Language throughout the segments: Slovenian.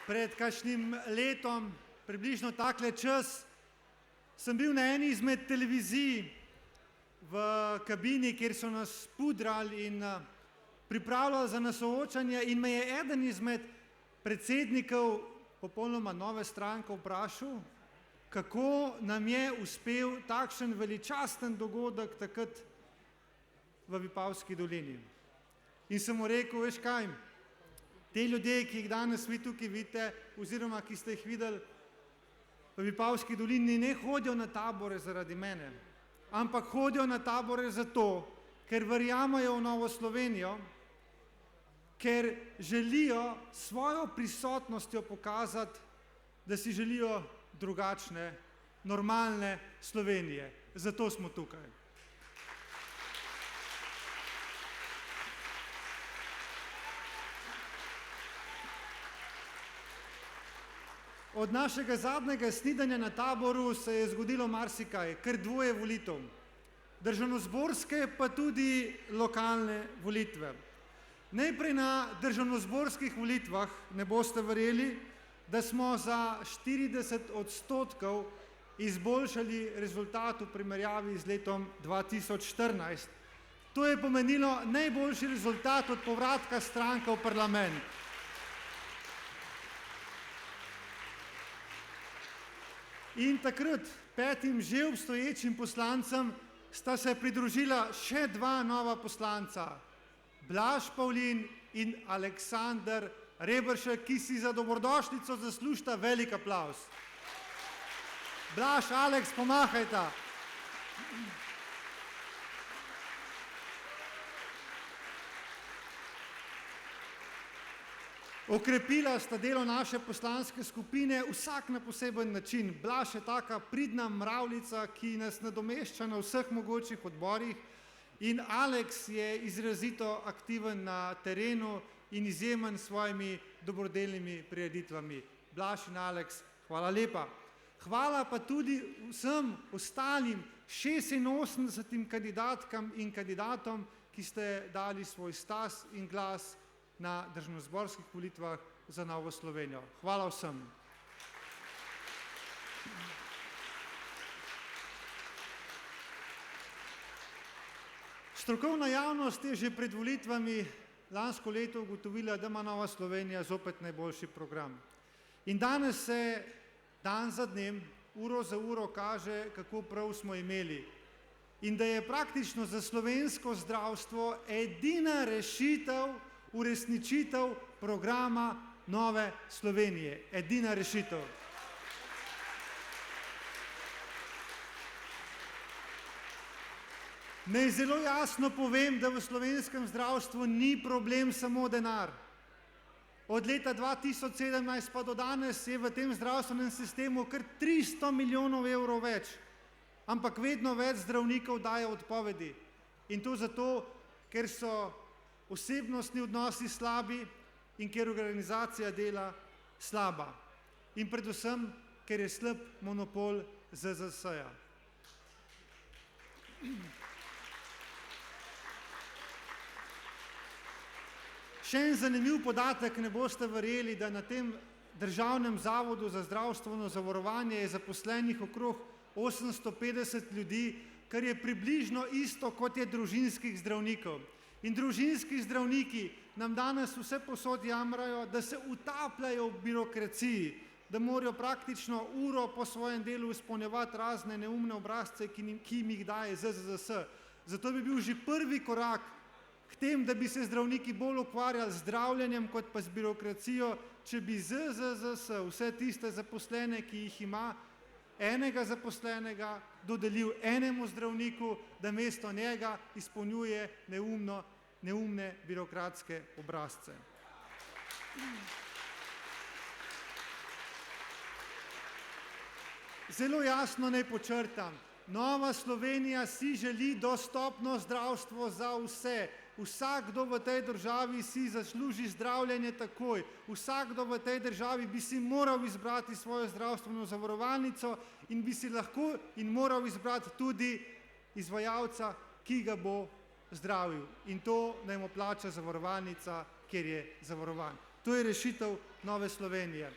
Pred kakšnim letom, približno takle čas, sem bil na eni izmed televizij v kabini, kjer so nas pudrali in pripravljali za nas soočanje in me je eden izmed predsednikov popolnoma nove stranke vprašal, kako nam je uspel takšen veličasten dogodek takrat v Vipavski dolini. In sem mu rekel, veš kaj, te ljudje, ki jih danes vi tukaj vidite, oziroma ki ste jih videli v Vipavski dolini, ne hodijo na tabore zaradi mene, ampak hodijo na tabore zato, ker verjamejo v Novo Slovenijo, ker želijo svojo prisotnostjo pokazati, da si želijo drugačne, normalne Slovenije. Zato smo tukaj. Od našega zadnjega snidenja na taboru se je zgodilo marsikaj, kar 2 volitev. Državnozborske pa tudi lokalne volitve. Najprej na državnozborskih volitvah, ne boste verjeli, da smo za 40% izboljšali rezultat v primerjavi z letom 2014. To je pomenilo najboljši rezultat od povratka stranke v parlament. In takrat 5 že obstoječim poslancem sta se pridružila še 2 nova poslanca, Blaž Pavlin in Aleksander Reberšek, ki si za dobrodošlico zaslužita velik aplavz. Blaž, Aleks, pomahajta. Okrepila sta delo naše poslanske skupine vsak na poseben način. Blaž je taka pridna mravljica, ki nas nadomešča na vseh mogočih odborih, in Aleks je izrazito aktiven na terenu in izjemen s svojimi dobrodelnimi prireditvami. Blaž in Aleks, hvala lepa. Hvala pa tudi vsem ostalim 86 kandidatkam in kandidatom, ki ste dali svoj stas in glas na državnozborskih volitvah za Novo Slovenijo. Hvala vsem. Strokovna javnost je že pred volitvami lansko leto ugotovila, da ima Nova Slovenija zopet najboljši program. In danes se dan za dnem, uro za uro kaže, kako prav smo imeli. In da je praktično za slovensko zdravstvo edina rešitev uresničitev programa Nove Slovenije. Edina rešitev. Naj zelo jasno povem, da v slovenskem zdravstvu ni problem samo denar. Od leta 2017 pa do danes je v tem zdravstvenem sistemu kar 300 milijonov evrov več, ampak vedno več zdravnikov daje odpovedi. In to zato, ker so osebnostni odnosi slabi in ker organizacija dela slaba. In predvsem, ker je slab monopol ZZS-ja. Še en zanimiv podatek, ne boste verjeli, da na tem Državnem zavodu za zdravstveno zavarovanje je zaposlenih okrog 850 ljudi, kar je približno isto, kot je družinskih zdravnikov. In družinski zdravniki nam danes vse posod jamrajo, da se utapljajo v birokraciji, da morajo praktično uro po svojem delu izpolnjevati razne neumne obrazce, ki jim jih daje ZZZS. Zato bi bil že prvi korak k tem, da bi se zdravniki bolj ukvarjali z zdravljenjem, kot pa z birokracijo, če bi ZZZS vse tiste zaposlene, ki jih ima, enega zaposlenega dodelil enemu zdravniku, da mesto njega izpolnjuje neumne birokratske obrazce. Zelo jasno naj počrtam, Nova Slovenija si želi dostopno zdravstvo za vse. Vsakdo v tej državi si zasluži zdravljenje takoj. Vsakdo v tej državi bi si moral izbrati svojo zdravstveno zavarovalnico in bi si lahko in moral izbrati tudi izvajalca, ki ga bo zdravil. In to naj mu plača zavarovalnica, kjer je zavarovan. To je rešitev Nove Slovenije.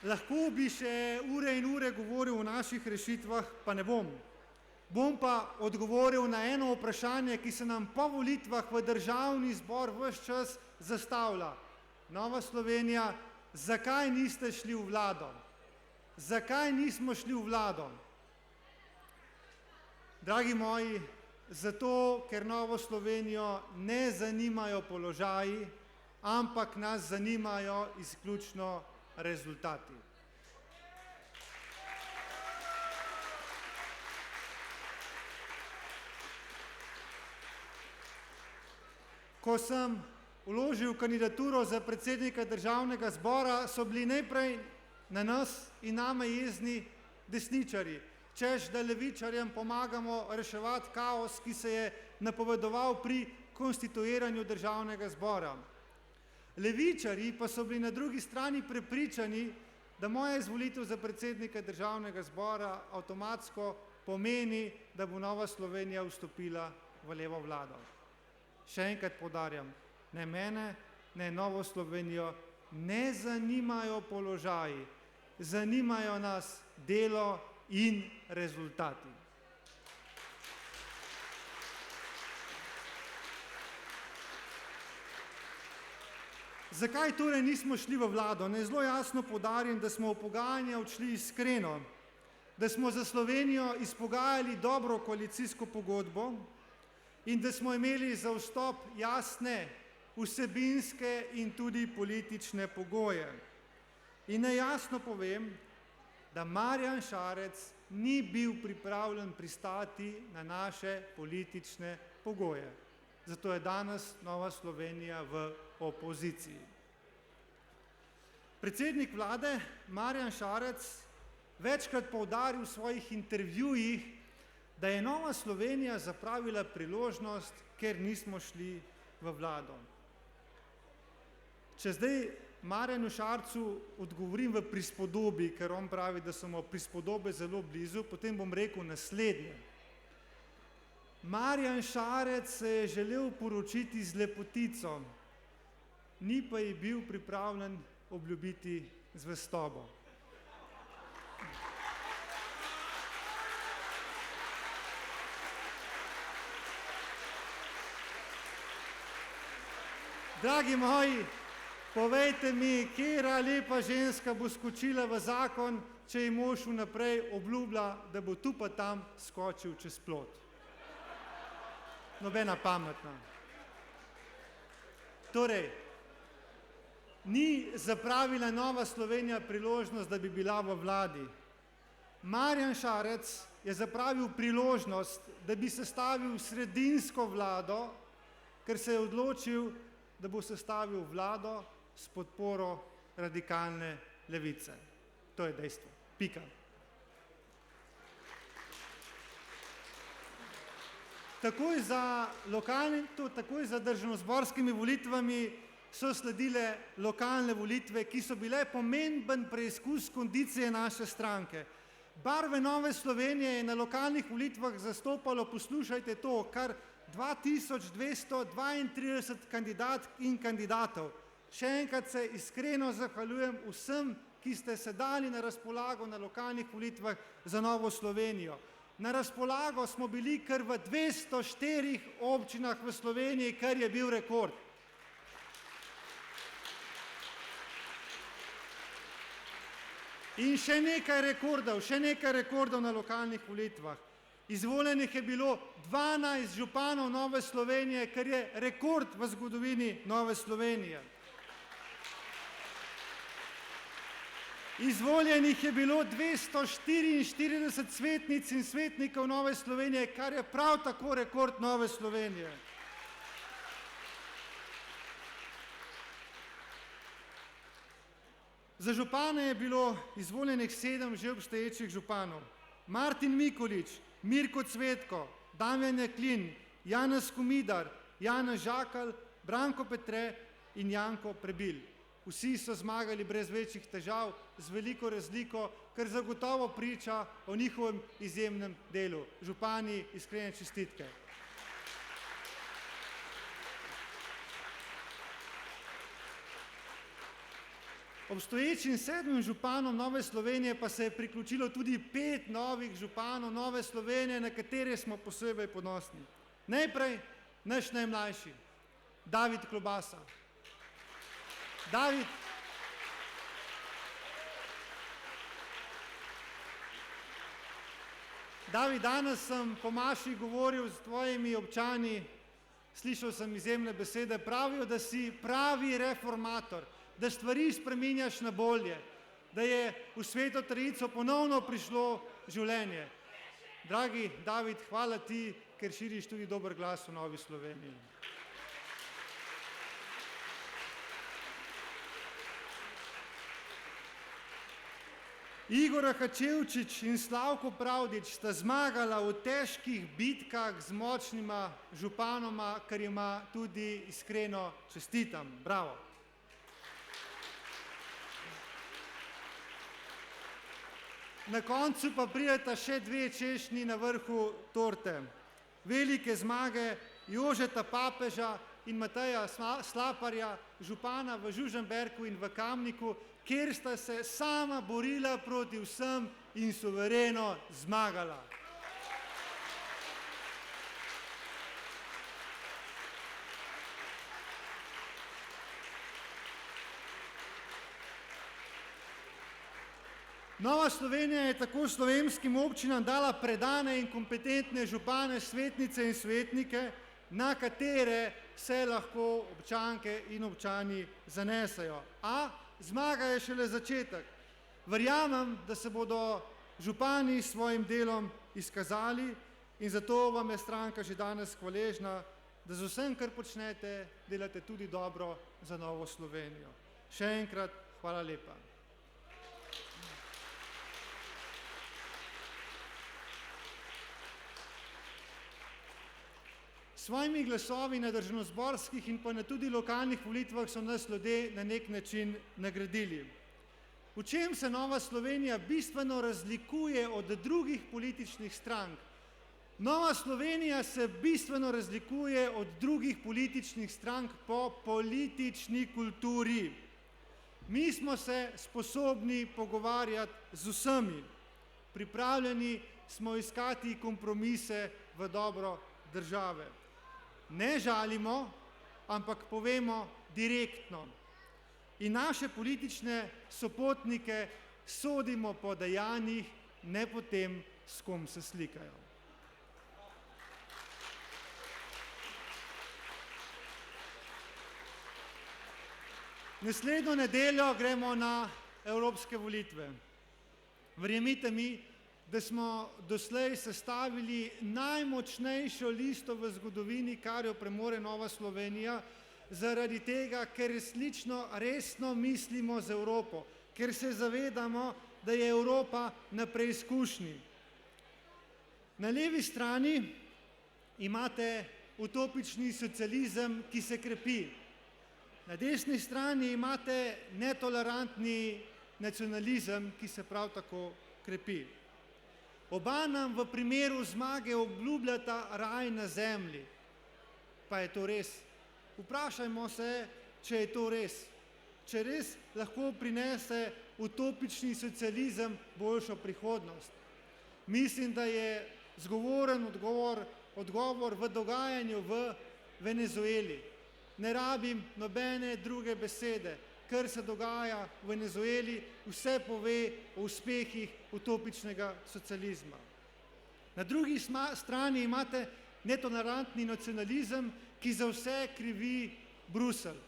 Lahko bi še ure in ure govoril o naših rešitvah, pa ne bom. Bom pa odgovoril na eno vprašanje, ki se nam po volitvah v Državni zbor ves čas zastavlja. Nova Slovenija, zakaj niste šli v vlado? Zakaj nismo šli v vlado? Dragi moji, zato, ker Novo Slovenijo ne zanimajo položaji, ampak nas zanimajo izključno rezultati. Ko sem vložil kandidaturo za predsednika Državnega zbora, so bili najprej na nas in name jezni desničarji, češ da levičarjem pomagamo reševati kaos, ki se je napovedoval pri konstituiranju Državnega zbora. Levičarji pa so bili na drugi strani prepričani, da moja izvolitev za predsednika Državnega zbora avtomatsko pomeni, da bo Nova Slovenija vstopila v levo vlado. Še enkrat poudarjam, ne mene, ne Novo Slovenijo ne zanimajo položaji, zanimajo nas delo in rezultati. Zakaj torej nismo šli v vlado? Naj zelo jasno poudarim, da smo v pogajanja odšli iskreno, da smo za Slovenijo izpogajali dobro koalicijsko pogodbo in da smo imeli za vstop jasne vsebinske in tudi politične pogoje. In naj jasno povem, da Marjan Šarec ni bil pripravljen pristati na naše politične pogoje. Zato je danes Nova Slovenija v opoziciji. Predsednik vlade Marjan Šarec večkrat poudaril v svojih intervjujih, da je Nova Slovenija zapravila priložnost, ker nismo šli v vlado. Če zdaj Marjanu Šarcu odgovorim v prispodobi, ker on pravi, da so mu prispodobe zelo blizu, potem bom rekel naslednje. Marjan Šarec se je želel poročiti z lepotico, ni pa ji bil pripravljen obljubiti zvestobo. Dragi moji, povejte mi, katera lepa ženska bo skočila v zakon, če ji mož vnaprej obljublja, da bo tu pa tam skočil čez plot. Nobena pametna. Torej, ni zapravila Nova Slovenija priložnost, da bi bila v vladi. Marjan Šarec je zapravil priložnost, da bi sestavil sredinsko vlado, ker se je odločil, da bo sestavil vlado s podporo radikalne levice. To je dejstvo. Pika. Takoj za državnozborskimi volitvami so sledile lokalne volitve, ki so bile pomemben preizkus kondicije naše stranke. Barve Nove Slovenije je na lokalnih volitvah zastopalo, poslušajte to, kar 2232 kandidatk in kandidatov. Še enkrat se iskreno zahvaljujem vsem, ki ste se dali na razpolago na lokalnih volitvah za Novo Slovenijo. Na razpolago smo bili kar v 204 občinah v Sloveniji, kar je bil rekord. In še nekaj rekordov na lokalnih volitvah. Izvoljenih je bilo 12 županov Nove Slovenije, kar je rekord v zgodovini Nove Slovenije. Izvoljenih je bilo 244 svetnic in svetnikov Nove Slovenije, kar je prav tako rekord Nove Slovenije. Za župane je bilo izvoljenih 7 že obstoječih županov. Martin Mikolič, Mirko Cvetko, Damjan Jaklin, Janez Komidar, Janez Žakelj, Branko Petre in Janko Prebil. Vsi so zmagali brez večjih težav, z veliko razliko, kar zagotovo priča o njihovem izjemnem delu. Župani, iskrene čestitke. Obstoječim 7 županom Nove Slovenije pa se je priključilo tudi 5 novih županov Nove Slovenije, na katere smo posebej ponosni. Najprej naš najmlajši, David Klobasa. David, danes sem po maši govoril s tvojimi občani, slišal sem izjemne besede, pravijo, da si pravi reformator, da stvari spreminjaš na bolje, da je v Sveto Trojico ponovno prišlo življenje. Dragi David, hvala ti, ker širiš tudi dober glas v Novi Sloveniji. Igor Hačevčič in Slavko Pravdič sta zmagala v težkih bitkah z močnima županoma, kar jima tudi iskreno čestitam. Bravo. Na koncu pa prideta še 2 češnji na vrhu torte. Velike zmage Jožeta Papeža in Mateja Slaparja, župana v Žužemberku in v Kamniku, kjer sta se sama borila proti vsem in suvereno zmagala. Nova Slovenija je tako slovenskim občinam dala predane in kompetentne župane, svetnice in svetnike, na katere se lahko občanke in občani zanesejo. A zmaga je šele začetek. Verjamem, da se bodo župani s svojim delom izkazali in zato vam je stranka že danes hvaležna, da z vsem, kar počnete, delate tudi dobro za Novo Slovenijo. Še enkrat hvala lepa. S svojimi glasovi na državnozborskih in pa na tudi lokalnih volitvah so nas ljudje na nek način nagradili. V čem se Nova Slovenija bistveno razlikuje od drugih političnih strank? Nova Slovenija se bistveno razlikuje od drugih političnih strank po politični kulturi. Mi smo se sposobni pogovarjati z vsemi. Pripravljeni smo iskati kompromise v dobro države. Ne žalimo, ampak povemo direktno. In naše politične sopotnike sodimo po dejanjih, ne po tem, s kom se slikajo. Naslednjo nedeljo gremo na evropske volitve. Verjemite mi, da smo doslej sestavili najmočnejšo listo v zgodovini, kar jo premore Nova Slovenija, zaradi tega, ker resno mislimo z Evropo, ker se zavedamo, da je Evropa na preizkušnji. Na levi strani imate utopični socializem, ki se krepi. Na desni strani imate netolerantni nacionalizem, ki se prav tako krepi. Oba nam v primeru zmage obljubljata raj na zemlji. Pa je to res? Vprašajmo se, če je to res. Če res lahko prinese utopični socializem boljšo prihodnost. Mislim, da je zgovoren odgovor v dogajanju v Venezueli. Ne rabim nobene druge besede. Kar se dogaja v Venezueli, vse pove o uspehih utopičnega socializma. Na drugi strani imate netolerantni nacionalizem, ki za vse krivi Bruselj.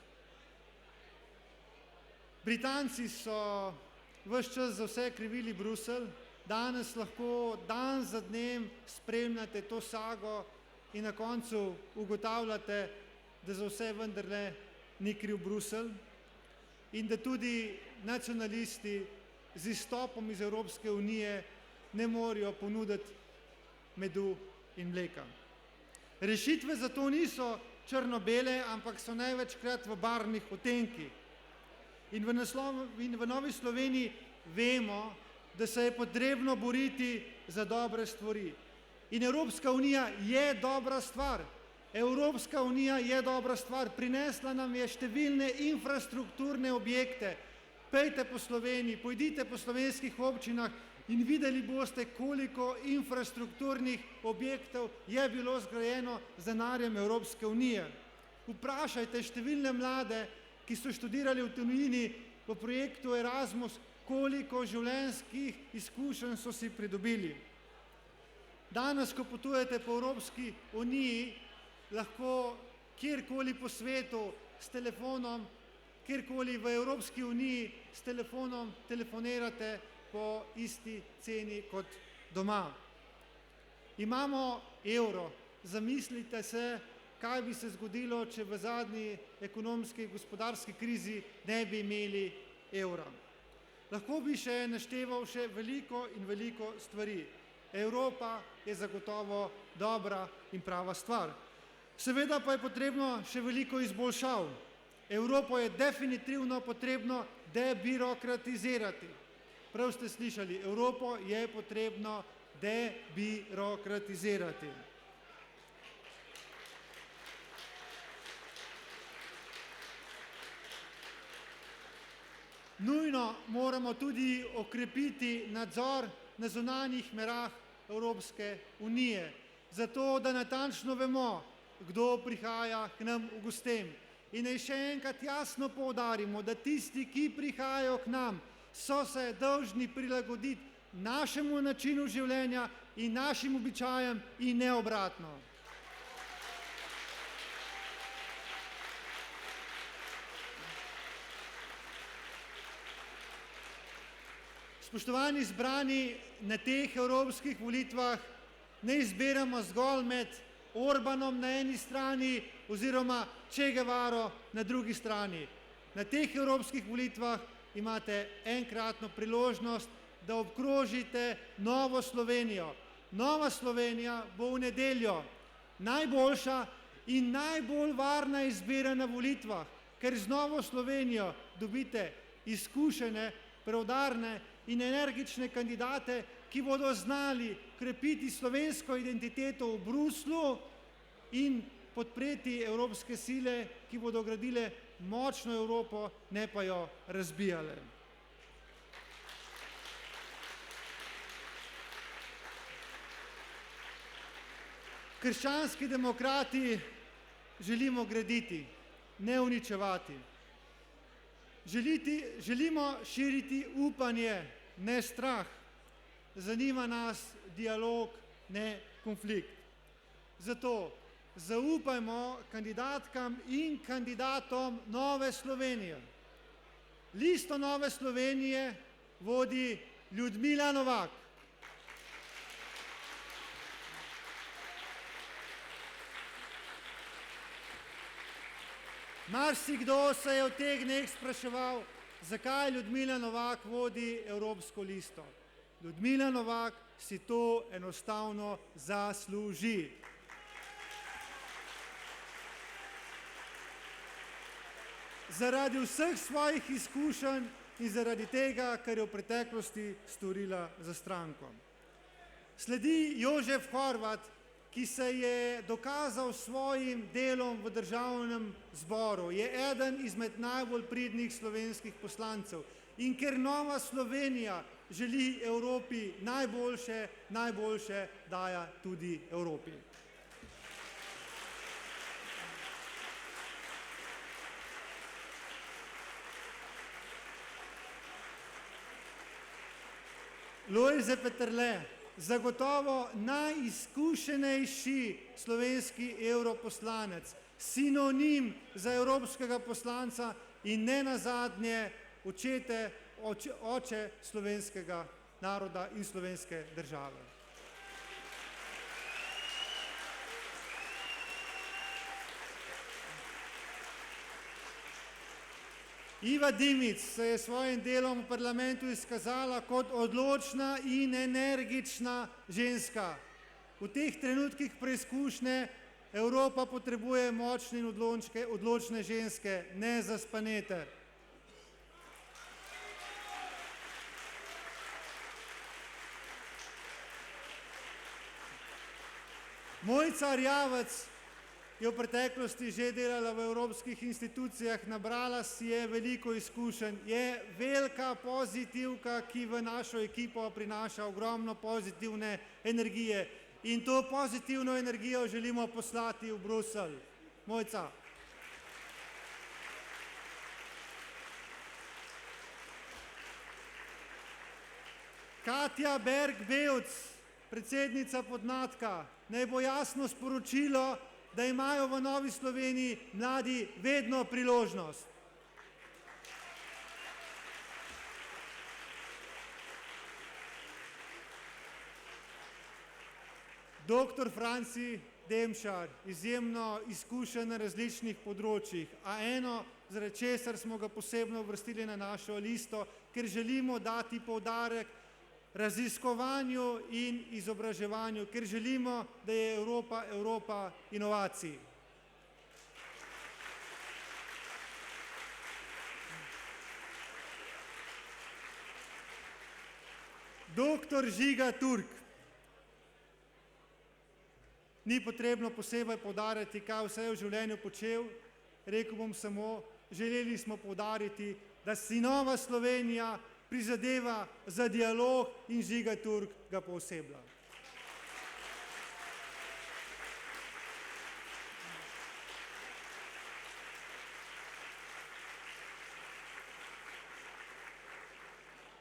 Britanci so ves čas za vse krivili Bruselj, danes lahko dan za dnem spremljate to sago in na koncu ugotavljate, da za vse vendarle ni kriv Bruselj. In da tudi nacionalisti z izstopom iz Evropske unije ne morejo ponuditi medu in mleka. Rešitve za to niso črno-bele, ampak so največkrat v barvnih odtenkih. In v Novi Sloveniji vemo, da se je potrebno boriti za dobre stvari. In Evropska unija je dobra stvar. Evropska unija je dobra stvar, prinesla nam je številne infrastrukturne objekte, pejte po Sloveniji, pojdite po slovenskih občinah in videli boste, koliko infrastrukturnih objektov je bilo zgrajeno z denarjem Evropske unije. Vprašajte številne mlade, ki so študirali v tujini v projektu Erasmus, koliko življenjskih izkušenj so si pridobili. Danes, ko potujete po Evropski uniji, lahko kjerkoli po svetu s telefonom, kjerkoli v Evropski uniji s telefonom telefonirate po isti ceni kot doma. Imamo evro. Zamislite se, kaj bi se zgodilo, če v zadnji ekonomski in gospodarski krizi ne bi imeli evra. Lahko bi še našteval še veliko in veliko stvari. Evropa je zagotovo dobra in prava stvar. Seveda pa je potrebno še veliko izboljšav. Evropo je definitivno potrebno debirokratizirati. Prav ste slišali, Evropo je potrebno debirokratizirati. Nujno moramo tudi okrepiti nadzor na zunanjih mejah Evropske unije, zato da natančno vemo, kdo prihaja k nam v gostem. In naj še enkrat jasno poudarimo, da tisti, ki prihajajo k nam, so se dolžni prilagoditi našemu načinu življenja in našim običajem in ne obratno. Spoštovani zbrani, na teh evropskih volitvah ne izbiramo zgolj med Orbanom na eni strani oziroma Che Guevaro na drugi strani. Na teh evropskih volitvah imate enkratno priložnost, da obkrožite novo Slovenijo. Nova Slovenija bo v nedeljo najboljša in najbolj varna izbira na volitvah, ker z Novo Slovenijo dobite izkušene, preudarne in energične kandidate, ki bodo znali krepiti slovensko identiteto v Bruslju in podpreti evropske sile, ki bodo gradile močno Evropo, ne pa jo razbijale. Krščanski demokrati želimo graditi, ne uničevati. Želimo širiti upanje, ne strah. Zanima nas dialog, ne konflikt. Zato zaupajmo kandidatkam in kandidatom Nove Slovenije. Listo Nove Slovenije vodi Ljudmila Novak. Marsikdo se je v teh dneh spraševal, zakaj Ljudmila Novak vodi Evropsko listo. Ljudmila Novak si to enostavno zasluži. Zaradi vseh svojih izkušenj in zaradi tega, kar je v preteklosti storila za stranko. Sledi Jožef Horvat, ki se je dokazal s svojim delom v državnem zboru. Je eden izmed najbolj pridnih slovenskih poslancev. In ker Nova Slovenija želi Evropi najboljše, najboljše daja tudi Evropi. Lojze Peterle, zagotovo najizkušenejši slovenski evroposlanec, sinonim za evropskega poslanca in ne nazadnje oče slovenskega naroda in slovenske države. Iva Dimic se je s svojim delom v parlamentu izkazala kot odločna in energična ženska. V teh trenutkih preizkušnje Evropa potrebuje močne in odločne ženske, ne zaspanete. Mojca Arjavec je v preteklosti že delala v evropskih institucijah, nabrala si je veliko izkušenj, je velika pozitivka, ki v našo ekipo prinaša ogromno pozitivne energije. In to pozitivno energijo želimo poslati v Bruselj. Mojca. Katja Berg-Bevc, predsednica Podnatka, naj bo jasno sporočilo, da imajo v Novi Sloveniji mladi vedno priložnost. Doktor Franci Demšar, izjemno izkušen na različnih področjih, a eno, zaradi česar smo ga posebno uvrstili na našo listo, ker želimo dati poudarek raziskovanju in izobraževanju, ker želimo, da je Evropa Evropa inovacij. Doktor Žiga Turk. Ni potrebno posebej poudarjati, kaj vse je v življenju počel, rekel bom samo, želeli smo poudariti, da si Nova Slovenija prizadeva za dialog in Žiga Turk ga pooseblja.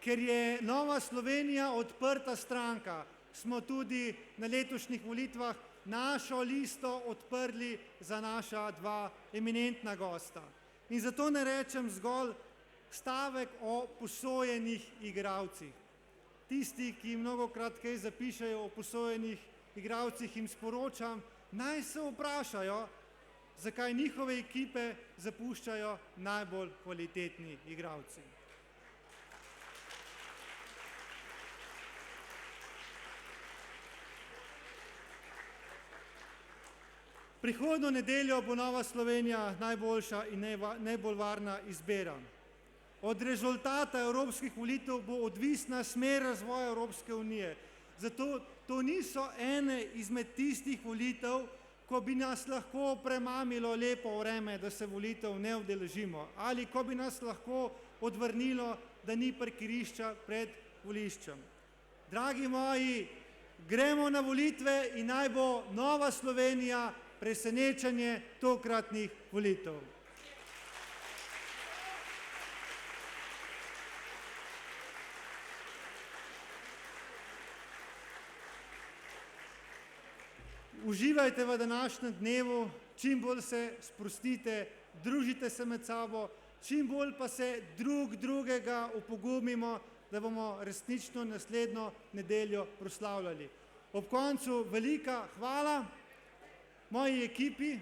Ker je Nova Slovenija odprta stranka, smo tudi na letošnjih volitvah našo listo odprli za naša dva eminentna gosta. In zato ne rečem zgolj stavek o posojenih igralcih. Tisti, ki mnogokrat kaj zapišejo o posojenih igralcih, jim sporočam, naj se vprašajo, zakaj njihove ekipe zapuščajo najbolj kvalitetni igralci. Prihodnjo nedeljo bo Nova Slovenija najboljša in najbolj varna izbira. Od rezultata evropskih volitev bo odvisna smer razvoja Evropske unije. Zato to niso ene izmed tistih volitev, ko bi nas lahko premamilo lepo vreme, da se volitev ne udeležimo, ali ko bi nas lahko odvrnilo, da ni parkirišča pred voliščem. Dragi moji, gremo na volitve in naj bo Nova Slovenija presenečenje tokratnih volitev. Uživajte v današnjem dnevu, čim bolj se sprostite, družite se med sabo, čim bolj pa se drugega opogumimo, da bomo resnično naslednjo nedeljo proslavljali. Ob koncu velika hvala moji ekipi,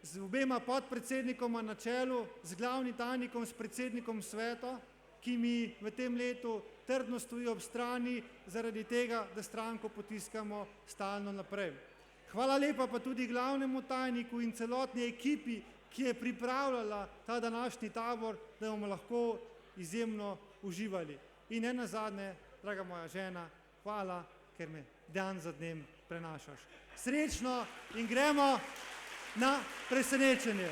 z obema podpredsednikoma na čelu, z glavnim tajnikom, s predsednikom sveta, ki mi v tem letu trdno stoji ob strani zaradi tega, da stranko potiskamo stalno naprej. Hvala lepa pa tudi glavnemu tajniku in celotni ekipi, ki je pripravljala ta današnji tabor, da bomo lahko izjemno uživali. In nenazadnje, draga moja žena, hvala, ker me dan za dnem prenašaš. Srečno in gremo na presenečenje.